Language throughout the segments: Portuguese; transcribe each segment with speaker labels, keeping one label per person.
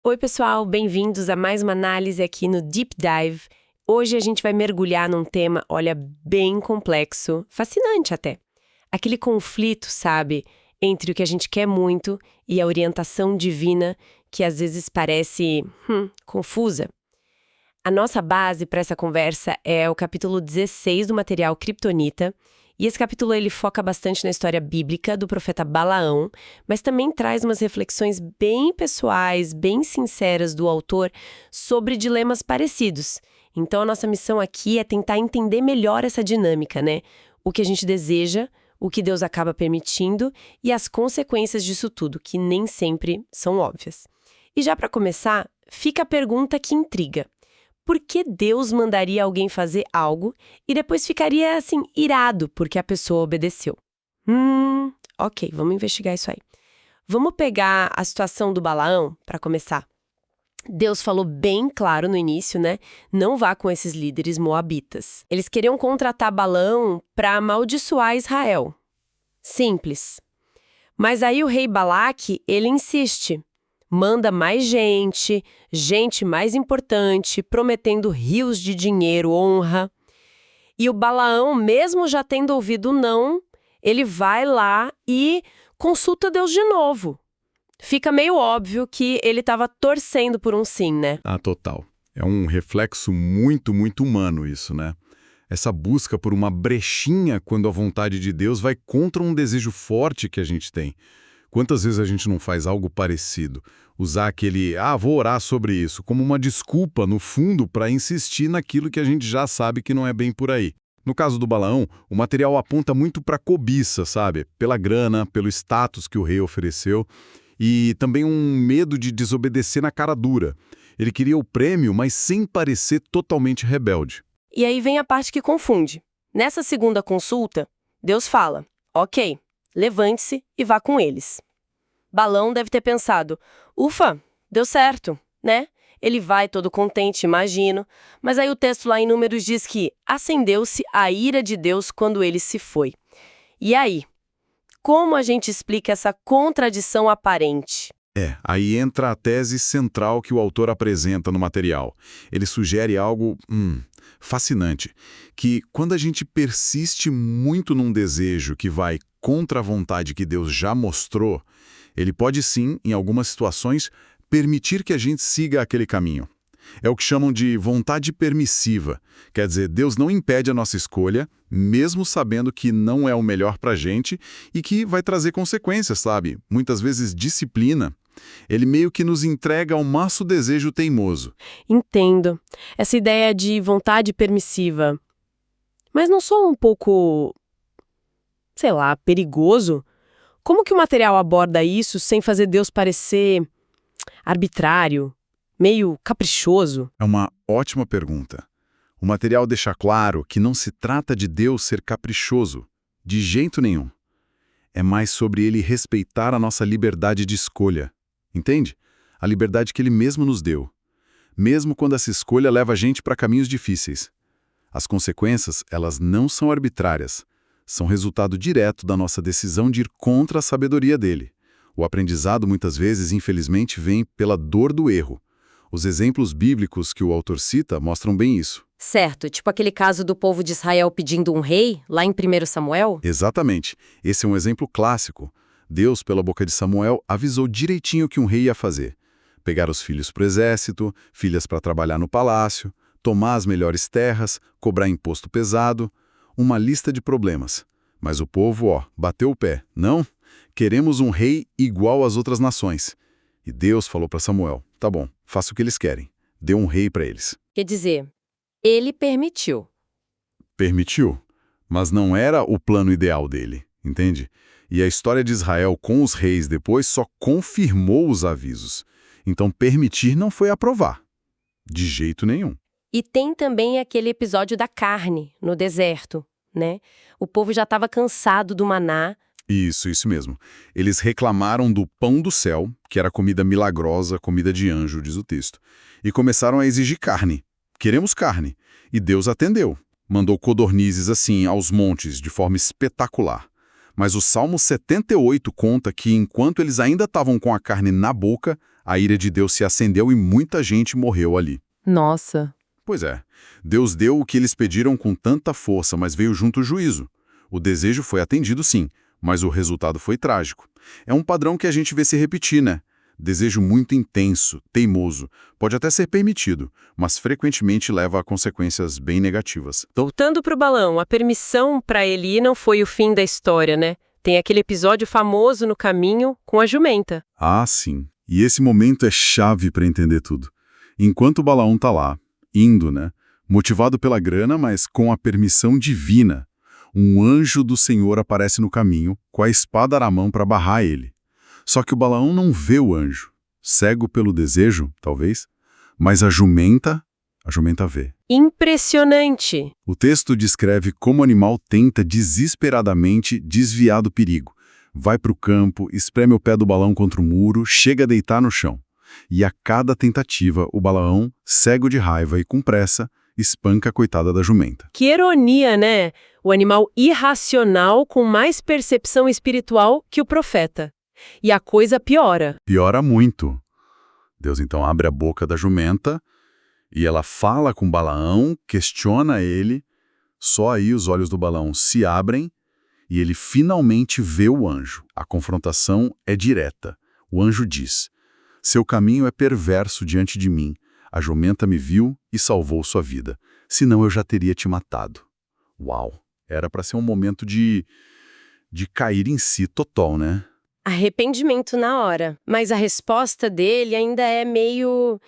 Speaker 1: Oi, pessoal, bem-vindos a mais uma análise aqui no Deep Dive. Hoje a gente vai mergulhar num tema, olha, bem complexo, fascinante até. Aquele conflito, sabe, entre o que a gente quer muito e a orientação divina, que às vezes parece, confusa. A nossa base para essa conversa é o capítulo 16 do material Kryptonita, e esse capítulo ele foca bastante na história bíblica do profeta Balaão, mas também traz umas reflexões bem pessoais, bem sinceras do autor sobre dilemas parecidos. Então a nossa missão aqui é tentar entender melhor essa dinâmica, né? O que a gente deseja, o que Deus acaba permitindo e as consequências disso tudo, que nem sempre são óbvias. E já para começar, fica a pergunta que intriga. Por que Deus mandaria alguém fazer algo e depois ficaria, assim, irado porque a pessoa obedeceu? Ok, vamos investigar isso aí. Vamos pegar a situação do Balaão para começar. Deus falou bem claro no início, né? Não vá com esses líderes moabitas. Eles queriam contratar Balaão para amaldiçoar Israel. Simples. Mas aí o rei Balaque, ele insiste. Manda mais gente mais importante, prometendo rios de dinheiro, honra. E o Balaão, mesmo já tendo ouvido não, ele vai lá e consulta Deus de novo. Fica meio óbvio que ele estava torcendo por um sim, né?
Speaker 2: Ah, total. É um reflexo muito, muito humano isso, né? Essa busca por uma brechinha quando a vontade de Deus vai contra um desejo forte que a gente tem. Quantas vezes a gente não faz algo parecido? Usar aquele, vou orar sobre isso, como uma desculpa, no fundo, para insistir naquilo que a gente já sabe que não é bem por aí. No caso do Balaão, o material aponta muito para cobiça, sabe? Pela grana, pelo status que o rei ofereceu e também um medo de desobedecer na cara dura. Ele queria o prêmio, mas sem parecer totalmente rebelde.
Speaker 1: E aí vem a parte que confunde. Nessa segunda consulta, Deus fala, ok, levante-se e vá com eles. Balaão deve ter pensado, ufa, deu certo, né? Ele vai todo contente, imagino. Mas aí o texto lá em Números diz que acendeu-se a ira de Deus quando ele se foi. E aí? Como a gente explica essa contradição aparente?
Speaker 2: Aí entra a tese central que o autor apresenta no material. Ele sugere algo fascinante, que quando a gente persiste muito num desejo que vai contra a vontade que Deus já mostrou, ele pode sim, em algumas situações, permitir que a gente siga aquele caminho. É o que chamam de vontade permissiva. Quer dizer, Deus não impede a nossa escolha, mesmo sabendo que não é o melhor pra gente e que vai trazer consequências, sabe? Muitas vezes disciplina. Ele meio que nos entrega ao nosso desejo teimoso.
Speaker 1: Entendo. Essa ideia de vontade permissiva. Mas não sou um pouco, sei lá, perigoso? Como que o material aborda isso sem fazer Deus parecer arbitrário, meio caprichoso?
Speaker 2: É uma ótima pergunta. O material deixa claro que não se trata de Deus ser caprichoso, de jeito nenhum. É mais sobre ele respeitar a nossa liberdade de escolha. Entende? A liberdade que ele mesmo nos deu. Mesmo quando essa escolha leva a gente para caminhos difíceis. As consequências, elas não são arbitrárias. São resultado direto da nossa decisão de ir contra a sabedoria dele. O aprendizado, muitas vezes, infelizmente, vem pela dor do erro. Os exemplos bíblicos que o autor cita mostram bem isso.
Speaker 1: Certo, tipo aquele caso do povo de Israel pedindo um rei, lá em 1 Samuel?
Speaker 2: Exatamente. Esse é um exemplo clássico. Deus, pela boca de Samuel, avisou direitinho o que um rei ia fazer. Pegar os filhos para o exército, filhas para trabalhar no palácio, tomar as melhores terras, cobrar imposto pesado, uma lista de problemas. Mas o povo, bateu o pé. Não, queremos um rei igual às outras nações. E Deus falou para Samuel, tá bom, faça o que eles querem. Dê um rei para eles.
Speaker 1: Quer dizer, ele permitiu.
Speaker 2: Permitiu, mas não era o plano ideal dele, entende? E a história de Israel com os reis depois só confirmou os avisos. Então permitir não foi aprovar. De jeito nenhum.
Speaker 1: E tem também aquele episódio da carne, no deserto, né? O povo já estava cansado do maná.
Speaker 2: Isso mesmo. Eles reclamaram do pão do céu, que era comida milagrosa, comida de anjo, diz o texto. E começaram a exigir carne. Queremos carne. E Deus atendeu. Mandou codornizes assim aos montes, de forma espetacular. Mas o Salmo 78 conta que enquanto eles ainda estavam com a carne na boca, A ira de Deus se acendeu e muita gente morreu ali.
Speaker 1: Nossa.
Speaker 2: Pois é, Deus deu o que eles pediram com tanta força, mas veio junto o juízo. O desejo foi atendido sim, mas o resultado foi trágico. É um padrão que a gente vê se repetir, né? Desejo muito intenso, teimoso, pode até ser permitido, mas frequentemente leva a consequências bem negativas.
Speaker 1: Voltando para o balão, a permissão para ele ir não foi o fim da história, né? Tem aquele episódio famoso no caminho com a jumenta.
Speaker 2: Ah, sim. E esse momento é chave para entender tudo. Enquanto o Balaão tá lá, indo, né? Motivado pela grana, mas com a permissão divina, um anjo do Senhor aparece no caminho, com a espada na mão para barrar ele. Só que o Balaão não vê o anjo, cego pelo desejo, talvez, mas a jumenta vê.
Speaker 1: Impressionante!
Speaker 2: O texto descreve como o animal tenta desesperadamente desviar do perigo. Vai para o campo, espreme o pé do Balaão contra o muro, chega a deitar no chão. E a cada tentativa, o Balaão, cego de raiva e com pressa, espanca a coitada da jumenta.
Speaker 1: Que ironia, né? O animal irracional com mais percepção espiritual que o profeta. E a coisa piora.
Speaker 2: Piora muito. Deus então abre a boca da jumenta e ela fala com Balaão, questiona ele. Só aí os olhos do Balaão se abrem e ele finalmente vê o anjo. A confrontação é direta. O anjo diz: seu caminho é perverso diante de mim. A jumenta me viu e salvou sua vida. Senão eu já teria te matado. Uau! Era para ser um momento de cair em si total, né?
Speaker 1: Arrependimento na hora. Mas a resposta dele ainda é meio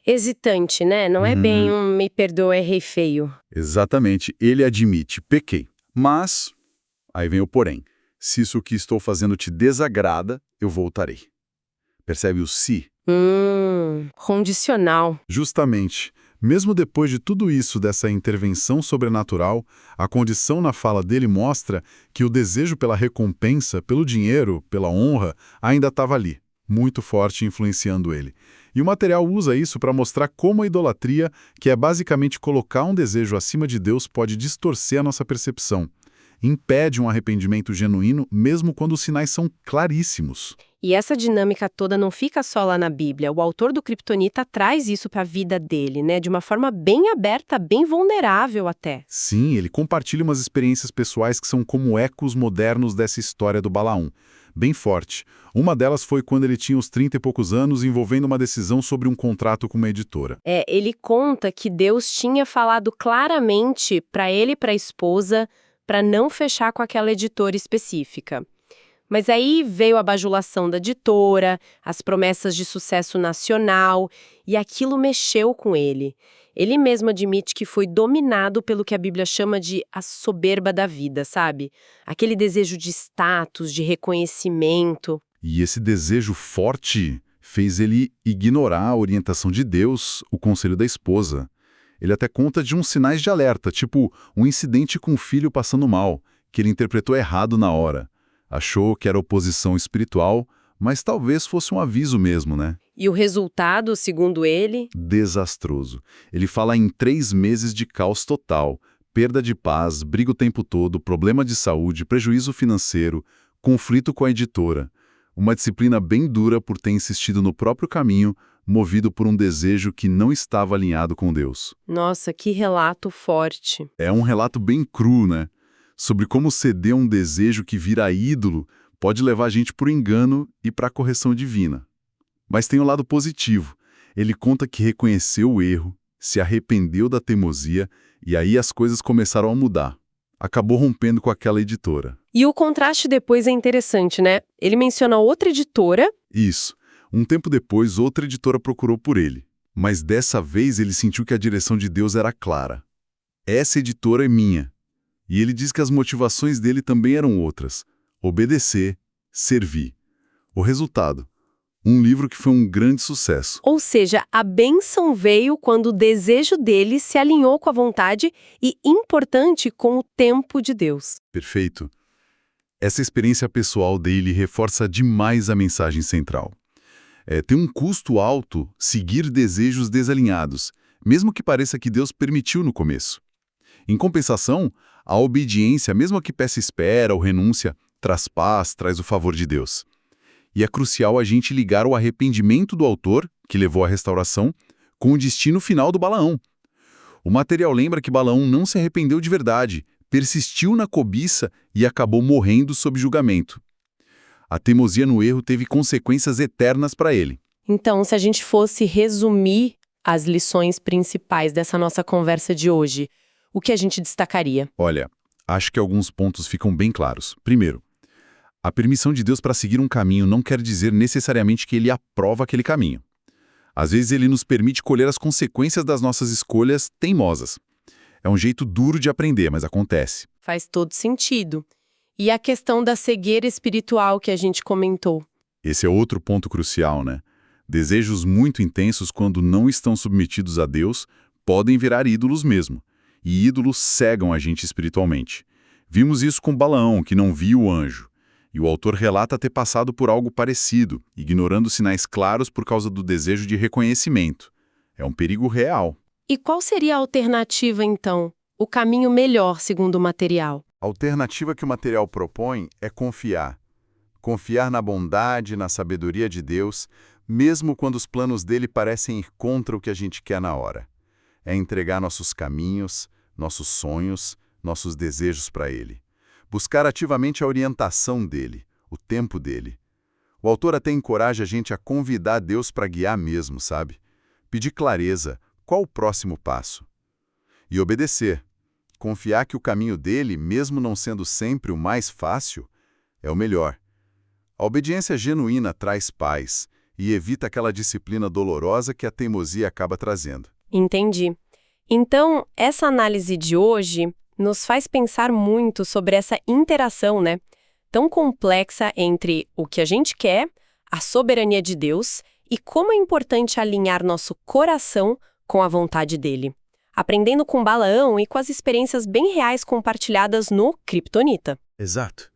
Speaker 1: hesitante, né? Não é bem um me perdoa, errei feio.
Speaker 2: Exatamente. Ele admite, pequei. Mas, aí vem o porém. Se isso que estou fazendo te desagrada, eu voltarei. Percebe o se?
Speaker 1: Condicional.
Speaker 2: Justamente. Mesmo depois de tudo isso, dessa intervenção sobrenatural, a condição na fala dele mostra que o desejo pela recompensa, pelo dinheiro, pela honra, ainda estava ali, muito forte, influenciando ele. E o material usa isso para mostrar como a idolatria, que é basicamente colocar um desejo acima de Deus, pode distorcer a nossa percepção. Impede um arrependimento genuíno, mesmo quando os sinais são claríssimos.
Speaker 1: E essa dinâmica toda não fica só lá na Bíblia. O autor do Kryptonita traz isso para a vida dele, né? De uma forma bem aberta, bem vulnerável até.
Speaker 2: Sim, ele compartilha umas experiências pessoais que são como ecos modernos dessa história do Balaão. Bem forte. Uma delas foi quando ele tinha uns 30 e poucos anos, envolvendo uma decisão sobre um contrato com uma editora.
Speaker 1: Ele conta que Deus tinha falado claramente para ele e para a esposa para não fechar com aquela editora específica. Mas aí veio a bajulação da editora, as promessas de sucesso nacional, e aquilo mexeu com ele. Ele mesmo admite que foi dominado pelo que a Bíblia chama de a soberba da vida, sabe? Aquele desejo de status, de reconhecimento.
Speaker 2: E esse desejo forte fez ele ignorar a orientação de Deus, o conselho da esposa. Ele até conta de uns sinais de alerta, tipo um incidente com o filho passando mal, que ele interpretou errado na hora. Achou que era oposição espiritual, mas talvez fosse um aviso mesmo, né?
Speaker 1: E o resultado, segundo ele?
Speaker 2: Desastroso. Ele fala em 3 meses de caos total, perda de paz, briga o tempo todo, problema de saúde, prejuízo financeiro, conflito com a editora. Uma disciplina bem dura por ter insistido no próprio caminho, movido por um desejo que não estava alinhado com Deus.
Speaker 1: Nossa, que relato forte.
Speaker 2: É um relato bem cru, né? Sobre como ceder um desejo que vira ídolo pode levar a gente para o engano e para a correção divina. Mas tem o lado positivo. Ele conta que reconheceu o erro, se arrependeu da teimosia e aí as coisas começaram a mudar. Acabou rompendo com aquela editora.
Speaker 1: E o contraste depois é interessante, né? Ele menciona outra editora.
Speaker 2: Isso. Um tempo depois, outra editora procurou por ele. Mas dessa vez ele sentiu que a direção de Deus era clara. Essa editora é minha. E ele diz que as motivações dele também eram outras. Obedecer, servir. O resultado: um livro que foi um grande sucesso.
Speaker 1: Ou seja, a bênção veio quando o desejo dele se alinhou com a vontade e, importante, com o tempo de Deus.
Speaker 2: Perfeito. Essa experiência pessoal dele reforça demais a mensagem central. Tem um custo alto seguir desejos desalinhados, mesmo que pareça que Deus permitiu no começo. Em compensação, a obediência, mesmo que peça espera ou renúncia, traz paz, traz o favor de Deus. E é crucial a gente ligar o arrependimento do autor, que levou à restauração, com o destino final do Balaão. O material lembra que Balaão não se arrependeu de verdade, persistiu na cobiça e acabou morrendo sob julgamento. A teimosia no erro teve consequências eternas para ele.
Speaker 1: Então, se a gente fosse resumir as lições principais dessa nossa conversa de hoje, o que a gente destacaria?
Speaker 2: Olha, acho que alguns pontos ficam bem claros. Primeiro, a permissão de Deus para seguir um caminho não quer dizer necessariamente que ele aprova aquele caminho. Às vezes ele nos permite colher as consequências das nossas escolhas teimosas. É um jeito duro de aprender, mas acontece.
Speaker 1: Faz todo sentido. E a questão da cegueira espiritual que a gente comentou?
Speaker 2: Esse é outro ponto crucial, né? Desejos muito intensos, quando não estão submetidos a Deus, podem virar ídolos mesmo. E ídolos cegam a gente espiritualmente. Vimos isso com Balaão, que não viu o anjo. E o autor relata ter passado por algo parecido, ignorando sinais claros por causa do desejo de reconhecimento. É um perigo real.
Speaker 1: E qual seria a alternativa, então? O caminho melhor, segundo o material?
Speaker 2: A alternativa que o material propõe é confiar. Confiar na bondade, na sabedoria de Deus, mesmo quando os planos dele parecem ir contra o que a gente quer na hora. É entregar nossos caminhos, nossos sonhos, nossos desejos para ele. Buscar ativamente a orientação dele, o tempo dele. O autor até encoraja a gente a convidar Deus para guiar mesmo, sabe? Pedir clareza, qual o próximo passo? E obedecer. Confiar que o caminho dele, mesmo não sendo sempre o mais fácil, é o melhor. A obediência genuína traz paz e evita aquela disciplina dolorosa que a teimosia acaba trazendo.
Speaker 1: Entendi. Então, essa análise de hoje nos faz pensar muito sobre essa interação, né? Tão complexa entre o que a gente quer, a soberania de Deus e como é importante alinhar nosso coração com a vontade dele. Aprendendo com Balaão e com as experiências bem reais compartilhadas no Kryptonita.
Speaker 2: Exato.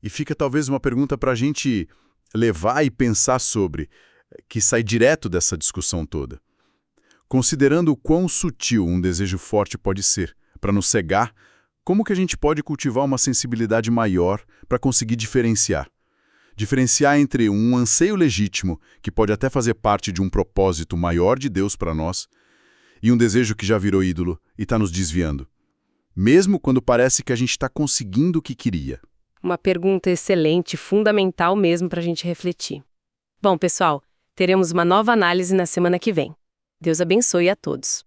Speaker 2: E fica talvez uma pergunta para a gente levar e pensar sobre, que sai direto dessa discussão toda. Considerando o quão sutil um desejo forte pode ser para nos cegar, como que a gente pode cultivar uma sensibilidade maior para conseguir diferenciar? Diferenciar entre um anseio legítimo, que pode até fazer parte de um propósito maior de Deus para nós, e um desejo que já virou ídolo e está nos desviando. Mesmo quando parece que a gente está conseguindo o que queria.
Speaker 1: Uma pergunta excelente, fundamental mesmo para a gente refletir. Bom, pessoal, teremos uma nova análise na semana que vem. Deus abençoe a todos.